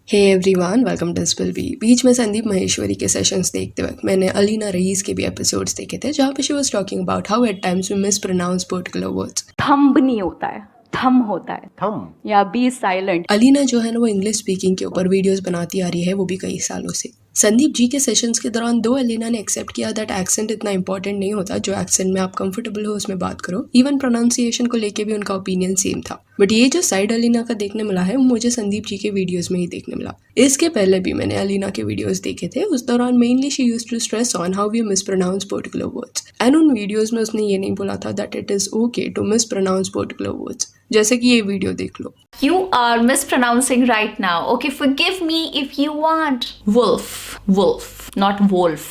Hey everyone, welcome to Spill B. बीच में संदीप महेश्वरी के सेशंस देखते वक्त मैंने अलीना रईस के भी एपिसोड्स देखे थे, जहाँ पे she was talking about how at times we mispronounce particular words. Thumb नहीं होता है, थम होता है। थम या बी साइलेंट। अलीना जो है ना, वो इंग्लिश स्पीकिंग के ऊपर वीडियोस बनाती आ रही है, वो भी कई सालों से। संदीप जी के सेशंस के दौरान दो अलीना ने एक्सेप्ट किया दैट एक्सेंट इतना इंपॉर्टेंट नहीं होता, जो एक्सेंट में आप कंफर्टेबल हो उसमें बात करो। इवन प्रोनाउंसिएशन को लेके भी उनका ओपिनियन सेम था। बट ये जो साइड अलीना का देखने मिला है, वो मुझे संदीप जी के वीडियोस में ही देखने मिला। इसके पहले भी मैंने अलीना के वीडियोस देखे थे। उस दौरान mainly she used to stress on how we mispronounce particular words, and उन वीडियोस में उसने ये नहीं बोला था that it is okay to mispronounce particular words. जैसे कि ये वीडियो देख लो। You are mispronouncing right now. Okay, forgive me if you want. Wolf, wolf, not wolf.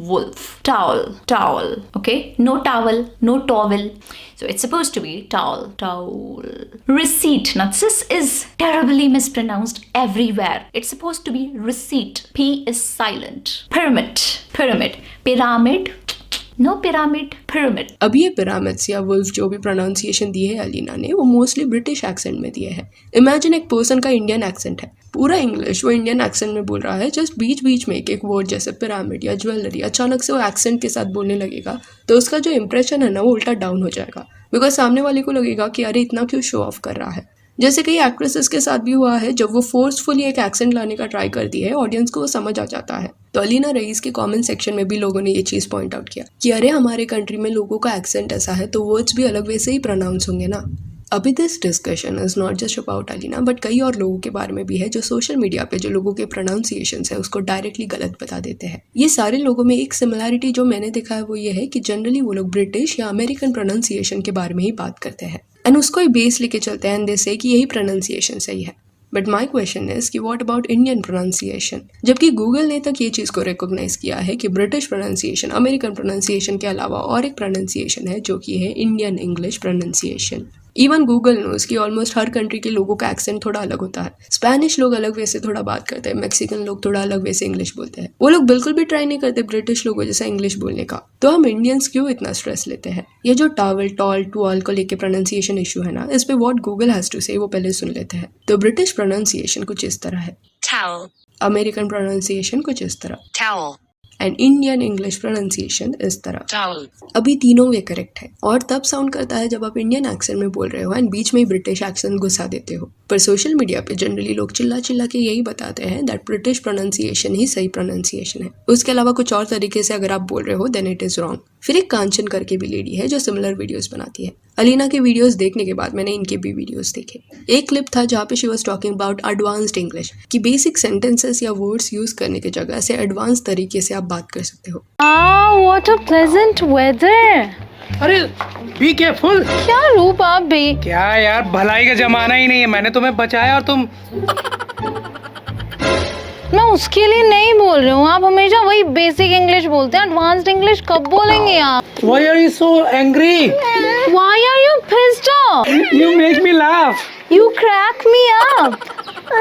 Wolf. Towel, towel. Okay, no towel, no towel. So it's supposed to be towel, towel. Receipt. Now this is terribly mispronounced everywhere. It's supposed to be receipt. P is silent. Pyramid, pyramid, pyramid. No pyramid, pyramid. अब ये pyramids या wolf जो भी pronunciation दी है अलीना ने, वो mostly British accent में दिए हैं। इमेजिन एक पर्सन का इंडियन एक्सेंट है, पूरा इंग्लिश वो इंडियन एक्सेंट में बोल रहा है, जस्ट बीच बीच में एक एक वर्ड जैसे पिरामिड या ज्वेलरी अचानक से वो एक्सेंट के साथ बोलने लगेगा, तो उसका जो इंप्रेशन है ना, वो उल्टा डाउन हो जाएगा। बिकॉज सामने वाले को लगेगा कि अरे इतना क्यों शो ऑफ कर रहा है। जैसे कई एक्ट्रेसेस के साथ भी हुआ है, जब वो फोर्सफुली एक एक्सेंट लाने का ट्राई करती है, ऑडियंस को वो समझ आ जाता है। तो अलीना रईस के कमेंट सेक्शन में भी लोगों ने ये चीज़ पॉइंट आउट किया कि अरे हमारे कंट्री में लोगों का एक्सेंट ऐसा है, तो वर्ड्स भी अलग वैसे ही प्रोनाउंस होंगे ना। अभी this discussion is not just about Alina, but कई और लोगों के बारे में भी है जो सोशल मीडिया पे जो लोगों के प्रोनाउंसिएशन है उसको डायरेक्टली गलत बता देते हैं। ये सारे लोगों में एक सिमिलैरिटी जो मैंने देखा है वो ये है कि जनरली वो लोग ब्रिटिश या अमेरिकन प्रोनाउंसिएशन के बारे में ही बात करते हैं, एंड उसको ही बेस लेके चलते हैं, एंड दे से कि यही प्रोनाउंसिएशन सही है। बट माई क्वेश्चन इज कि व्हाट अबाउट इंडियन प्रोनाउंसिएशन, जबकि गूगल ने तक ये चीज़ को रिकॉग्नाइज किया है कि ब्रिटिश प्रोनाउंसिएशन अमेरिकन प्रोनाउंसिएशन के अलावा और एक प्रोनाउंसिएशन है जो कि है Indian English pronunciation. Even Google knows कि ऑलमोस्ट हर कंट्री के लोगों का एक्सेंट थोड़ा अलग होता है। स्पेनिश लोग अलग वैसे थोड़ा बात करते हैं, मैक्सिकन लोग थोड़ा अलग वैसे इंग्लिश बोलते हैं। वो लोग बिल्कुल भी ट्राई नहीं करते ब्रिटिश लोगों जैसा इंग्लिश बोलने का। तो हम इंडियंस क्यों इतना स्ट्रेस लेते हैं? ये जो टावल, टॉल, टुअल को लेके प्रोनाउंसिएशन इशू है ना, इस पे व्हाट गूगल हैज टू से वो पहले सुन लेते हैं। तो ब्रिटिश प्रोनाउंसिएशन कुछ इस तरह है, towel, अमेरिकन प्रोनाउंसिएशन कुछ इस तरह, towel, and Indian English pronunciation इस तरह। towel, अभी तीनों वे करेक्ट है, और तब साउंड करता है जब आप इंडियन एक्सेंट में बोल रहे हो एंड बीच में ही ब्रिटिश एक्सेंट घुसा देते हो। पर सोशल मीडिया पे जनरली लोग चिल्ला चिल्ला के यही बताते हैं दैट ब्रिटिश प्रोनाउंसिएशन ही सही प्रोनाउंसिएशन है, उसके अलावा कुछ और तरीके से अगर आप बोल रहे हो देन इट इज रॉन्ग। फिर एक कांचन करके भी लेडी है जो सिमिलर वीडियोस बनाती है। अलीना के वीडियोस देखने के बाद मैंने इनके भी वीडियोस देखे। एक क्लिप था जहाँ पे she was talking about advanced English, कि बेसिक सेंटेंसेस या वर्ड्स यूज करने की जगह से एडवांस तरीके से आप बात कर सकते हो। What a pleasant weather. अरे बी केयरफुल। क्या रूप आप भी। क्या यार, भलाई का जमाना ही नहीं है। मैंने तुम्हें बचाया और तुम। मैं उसके लिए नहीं बोल रही हूँ, आप हमेशा वही बेसिक इंग्लिश बोलते हैं, एडवांस्ड इंग्लिश कब बोलेंगे आप? Why are you so angry? Why are you pissed off? You make me laugh. You crack me up.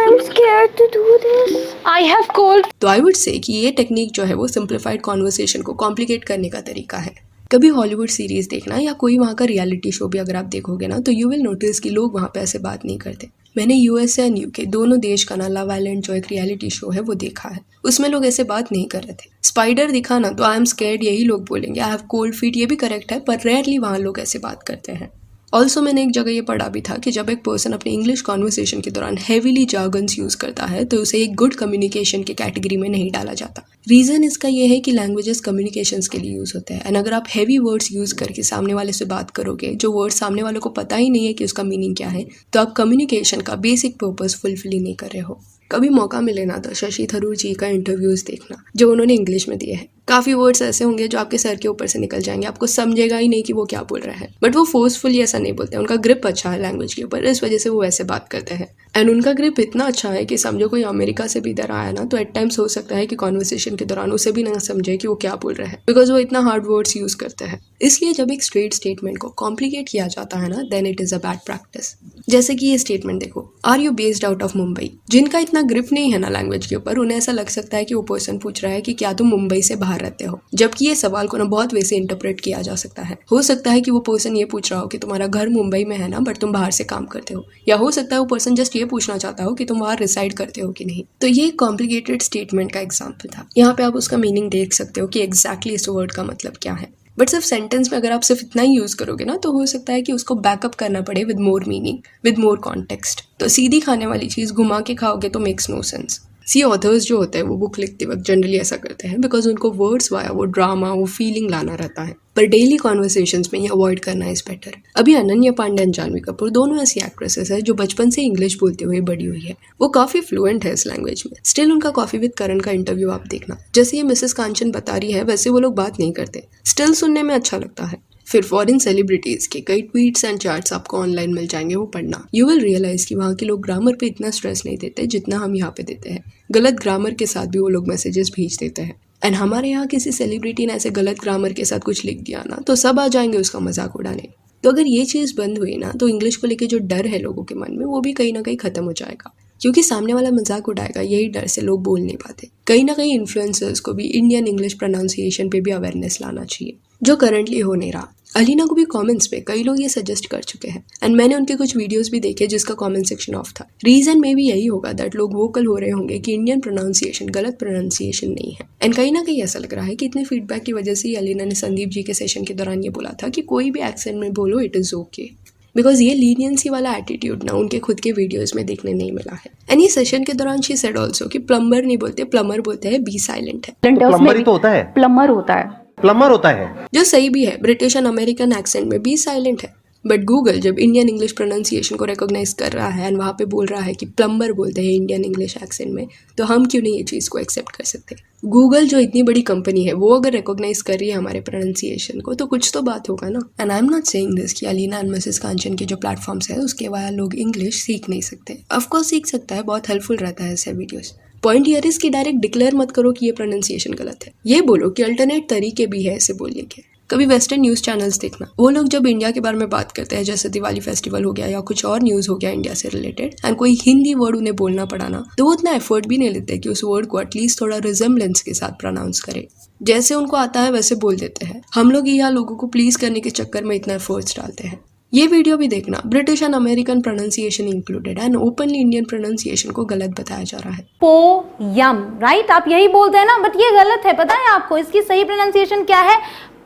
I'm scared to do this. I have cold. तो आई वुड से कि ये technique जो है वो simplified conversation को complicate करने का तरीका है। कभी हॉलीवुड सीरीज देखना या कोई वहाँ का रियलिटी शो भी अगर आप देखोगे ना, तो यू विल नोटिस कि लोग वहाँ पे ऐसे बात नहीं करते। मैंने यूएस एंड यूके दोनों देश का ना लव आइलैंड जो एक रियलिटी शो है वो देखा है, उसमें लोग ऐसे बात नहीं कर रहे थे। स्पाइडर दिखा ना तो आई एम स्कैर्ड यही लोग बोलेंगे, आई हैव कोल्ड फीट ये भी करेक्ट है, पर रेयरली वहाँ लोग ऐसे बात करते हैं। ऑल्सो मैंने एक जगह ये पढ़ा भी था कि जब एक पर्सन अपनी इंग्लिश कॉन्वर्सेशन के दौरान हेवीली जार्गन्स यूज करता है तो उसे एक गुड कम्युनिकेशन के कैटेगरी में नहीं डाला जाता। रीजन इसका ये है कि लैंग्वेजेस कम्युनिकेशंस के लिए यूज होते हैं, एंड अगर आप हैवी वर्ड्स यूज करके सामने वाले से बात करोगे, जो वर्ड सामने वाले को पता ही नहीं है कि उसका मीनिंग क्या है, तो आप कम्युनिकेशन का बेसिक पर्पस फुलफिल ही नहीं कर रहे हो। कभी मौका मिले ना तो शशि थरूर जी का इंटरव्यूज देखना जो उन्होंने इंग्लिश में दिए हैं। काफ़ी वर्ड्स ऐसे होंगे जो आपके सर के ऊपर से निकल जाएंगे, आपको समझेगा ही नहीं कि वो क्या बोल रहा है, बट वो फोर्सफुली ऐसा नहीं बोलते, उनका ग्रिप अच्छा है लैंग्वेज के ऊपर, इस वजह से वो ऐसे बात करते हैं। एंड उनका ग्रिप इतना अच्छा है कि समझो कोई अमेरिका से भी इधर आया ना तो एट टाइम्स हो सकता है कि कॉन्वर्सेशन के दौरान उसे भी ना समझे कि वो क्या बोल रहा है, बिकॉज वो इतना हार्ड वर्ड्स यूज करते हैं। इसलिए जब एक स्ट्रेट स्टेटमेंट को कॉम्प्लिकेट किया जाता है ना, then it is a bad practice. जैसे कि ये स्टेटमेंट देखो, are you based out of Mumbai. जिनका इतना ग्रिप नहीं है ना लैंग्वेज के ऊपर, उन्हें ऐसा लग सकता है कि वो पर्सन पूछ रहा है कि क्या तुम मुंबई से बाहर रहते हो, जबकि ये सवाल को ना बहुत वैसे इंटरप्रेट किया जा सकता है। हो सकता है कि वो पर्सन ये पूछ रहा हो कि तुम्हारा घर मुंबई में है ना, बट तुम बाहर से काम करते हो, या हो सकता है वो पर्सन जस्ट ये पूछना चाहता हो कि तुम वहां रिसाइड करते हो कि नहीं। तो ये कॉम्प्लिकेटेड स्टेटमेंट का एग्जाम्पल था। यहाँ पे आप उसका मीनिंग देख सकते हो कि एग्जैक्टली इस वर्ड का मतलब क्या है। बट सिर्फ सेंटेंस में अगर आप सिर्फ इतना ही यूज करोगे ना, तो हो सकता है कि उसको बैकअप करना पड़े with more meaning, with more context. तो सीधी खाने वाली चीज घुमा के खाओगे तो मेक्स नो सेंस। सी ऑथर्स जो होते हैं वो बुक लिखते वक्त जनरली ऐसा करते हैं बिकॉज उनको वर्ड्स वाया वो ड्रामा, वो फीलिंग लाना रहता है। पर डेली कॉन्वर्सेशंस में ये अवॉइड करना इज बेटर। अभी अनन्या पांडे एंड जानवी कपूर दोनों ऐसी एक्ट्रेसेस है जो बचपन से इंग्लिश बोलते हुए बड़ी हुई है। वो काफी फ्लुएंट है इस लैंग्वेज में। स्टिल उनका कॉफी विद करण का इंटरव्यू आप देखना, जैसे ये मिसेस कांचन बता रही है वैसे वो लोग बात नहीं करते, स्टिल सुनने में अच्छा लगता है। फिर फॉरेन सेलिब्रिटीज के कई ट्वीट्स एंड चार्ट्स आपको ऑनलाइन मिल जाएंगे, वो पढ़ना। यू विल रियलाइज कि वहाँ के लोग ग्रामर पे इतना स्ट्रेस नहीं देते जितना हम यहाँ पे देते हैं। गलत ग्रामर के साथ भी वो लोग मैसेजेस भेज देते हैं। एंड हमारे यहाँ किसी सेलिब्रिटी ने ऐसे गलत ग्रामर के साथ कुछ लिख दिया ना, तो सब आ जाएंगे उसका मजाक उड़ाने। तो अगर ये चीज़ बंद हुई ना, तो इंग्लिश को लेके जो डर है लोगों के मन में वो भी कहीं ना कहीं खत्म हो जाएगा, क्योंकि सामने वाला मजाक उड़ाएगा, यही डर से लोग बोल नहीं पाते। कहीं ना कहीं इन्फ्लुएंसर्स को भी इंडियन इंग्लिश प्रोनाउंसिएशन पे भी अवेयरनेस लाना चाहिए, जो करंटली हो नहीं रहा। अलीना को भी कमेंट्स पे कई लोग ये सजेस्ट कर चुके हैं एंड मैंने उनके कुछ वीडियोस भी देखे जिसका कमेंट सेक्शन ऑफ था। रीजन में भी यही होगा दैट लोग वोकल हो रहे होंगे कि इंडियन प्रोनाउंसिएशन गलत प्रोनाउंसिएशन नहीं है। एंड कहीं ना कहीं ऐसा लग रहा है कि इतने फीडबैक की वजह से अलीना ने संदीप जी के सेशन के दौरान ये बोला था कि कोई भी एक्सेंट में बोलो, इट इज ओके। बिकॉज ये लीनियंसी वाला एटीट्यूड ना उनके खुद के वीडियोस में देखने नहीं मिला है। एंड ये सेशन के दौरान शी सेड ऑल्सो कि प्लम्बर नहीं बोलते, प्लमर बोलते हैं, बी साइलेंट है। प्लम्बर ही तो होता है। प्लम्बर होता है। प्लम्बर होता है, जो सही भी है। ब्रिटिश एंड अमेरिकन एक्सेंट में बी साइलेंट है। बट गूगल जब इंडियन इंग्लिश प्रोनाउंसिएशन को रिकॉग्नाइज कर रहा है एंड वहाँ पे बोल रहा है कि प्लम्बर बोलते हैं इंडियन इंग्लिश एक्सेंट में, तो हम क्यों नहीं ये चीज़ को एक्सेप्ट कर सकते। गूगल जो इतनी बड़ी कंपनी है वो अगर रिकॉग्नाइज कर रही है हमारे प्रोनाउंसिएशन को, तो कुछ तो बात होगा ना। And I am not saying this कि अलीना एंड मिसेस कांचन के जो प्लेटफॉर्म्स है उसके वाया लोग इंग्लिश सीख नहीं सकते। ऑफकोर्स सीख सकता है, बहुत हेल्पफुल रहता है ऐसे वीडियोस। पॉइंट ये इसकी डायरेक्ट डिक्लेयर मत करो कि ये प्रोनाउंसिएशन गलत है। ये बोलो कि अल्टरनेट तरीके भी है ऐसे बोलने के। कभी वेस्टर्न न्यूज़ चैनल्स देखना, वो लोग जब इंडिया के बारे में बात करते हैं, जैसे दिवाली फेस्टिवल हो गया या कुछ और न्यूज़ हो गया इंडिया से रिलेटेड, एंड कोई हिंदी वर्ड उन्हें बोलना पड़ा ना, तो वो उतना एफर्ट भी नहीं लेते कि उस वर्ड को एटलीस्ट थोड़ा रिजेम्बलेंस के साथ प्रोनाउंस करे। जैसे उनको आता है वैसे बोल देते हैं। हम लोग यहाँ लोगों को प्लीज करने के चक्कर में इतना एफर्ट्स डालते हैं। ये वीडियो भी देखना, British and American pronunciation included and openly Indian pronunciation को गलत बताया जा रहा है। Poem, right? आप यही बोलते हैं ना, बट ये गलत है। पता है आपको इसकी सही प्रोनाउंसिएशन क्या है?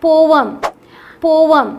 पोवम, पोवम।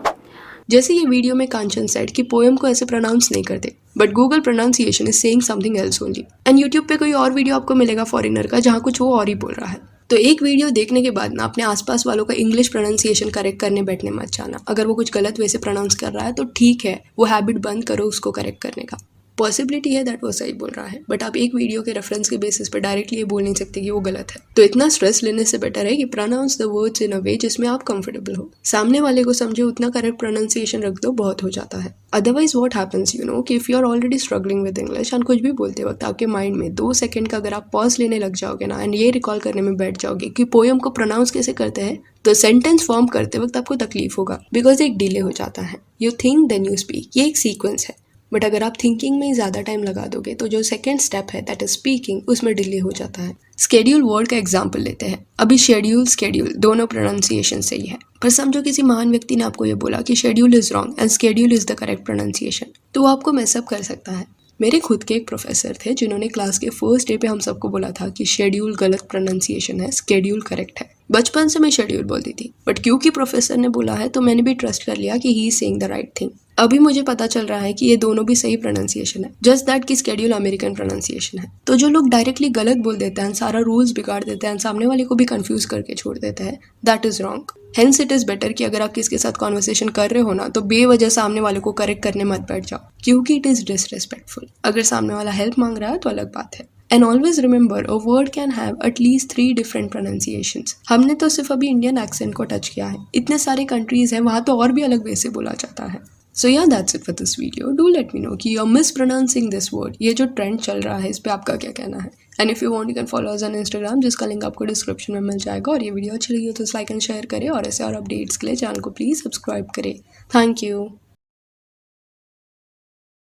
जैसे ये वीडियो में कांचन सेड कि पोएम को ऐसे प्रोनाउंस नहीं करते, but Google pronunciation is saying something else only. And YouTube पे कोई और वीडियो आपको मिलेगा फॉरेनर का जहाँ कुछ वो और ही बोल रहा है। तो एक वीडियो देखने के बाद ना अपने आसपास वालों का इंग्लिश प्रोनाउंसिएशन करेक्ट करने बैठने मत जाना। अगर वो कुछ गलत वैसे प्रोनाउंस कर रहा है तो ठीक है, वो हैबिट बंद करो उसको करेक्ट करने का। पॉसिबिलिटी है दैट वो सही बोल रहा है, बट आप एक वीडियो के रेफरेंस के बेसिस पर डायरेक्टली ये बोल नहीं सकते कि वो गलत है। तो इतना स्ट्रेस लेने से बेटर है कि प्रोनाउंस द वर्ड्स इन अ वे जिसमें आप कंफर्टेबल हो। सामने वाले को समझे उतना करेक्ट प्रोनाउंसिएशन रख दो, बहुत हो जाता है। Otherwise what happens you know कि if you are already struggling with English and कुछ भी बोलते वक्त आपके माइंड में 2 सेकंड का अगर आप पॉज लेने लग जाओगे ना एंड ये रिकॉल करने में बैठ जाओगे कि पोएम को प्रोनाउंस कैसे करते हैं, तो सेंटेंस फॉर्म करते वक्त आपको तकलीफ होगा, बिकॉज एक डिले हो जाता है। You think then you speak, ये एक सीक्वेंस है। बट अगर आप थिंकिंग में ज़्यादा टाइम लगा दोगे तो जो सेकेंड स्टेप है दैट इज स्पीकिंग, उसमें डिले हो जाता है। स्केड्यूल वर्ड का एग्जाम्पल लेते हैं। अभी शेड्यूल स्केड्यूल दोनों प्रोनाउंसिएशन सही है, पर समझो किसी महान व्यक्ति ने आपको ये बोला कि schedule is wrong and schedule is the correct pronunciation, तो वो आपको मैसअप कर सकता है। मेरे खुद के एक प्रोफेसर थे जिन्होंने क्लास के फर्स्ट डे पे हम सबको बोला था कि शेड्यूल गलत प्रोनाउंसिएशन है, स्केड्यूल करेक्ट है। बचपन से मैं शेड्यूल बोलती थी, बट क्योंकि प्रोफेसर ने बोला है तो मैंने भी ट्रस्ट कर लिया कि he is saying the right thing. अभी मुझे पता चल रहा है कि ये दोनों भी सही प्रोनाउंसिएशन है, जस्ट दैट कि स्केड्यूल अमेरिकन प्रोनाउंसिएशन है। तो जो लोग डायरेक्टली गलत बोल देते हैं, सारा रूल्स बिगाड़ देते हैं, सामने वाले को भी कंफ्यूज करके छोड़ देते हैं, that is wrong. Hence it is better कि अगर आप किसके साथ कॉन्वर्सेशन कर रहे हो ना, तो बेवजह सामने वाले को करेक्ट करने मत बैठ जाओ, क्योंकि इट इज डिसरिस्पेक्टफुल। अगर सामने वाला हेल्प मांग रहा है तो अलग बात है। And always remember, a word can have at least 3 different pronunciations. हमने तो सिर्फ अभी इंडियन एक्सेंट को टच किया है, इतने सारे कंट्रीज हैं वहाँ तो और भी अलग वे से बोला जाता है। So yeah, that's it for this video. Do let me know कि you're mispronouncing this word. ये जो ट्रेंड चल रहा है इस पे आपका क्या कहना है। And if you want you can follow us on Instagram, जिसका लिंक आपको डिस्क्रिप्शन में मिल जाएगा। और ये वीडियो अच्छी लगी हो तो लाइक एंड शेयर करें, और ऐसे और अपडेट्स के लिए चैनल को प्लीज़ सब्सक्राइब करें। Thank you.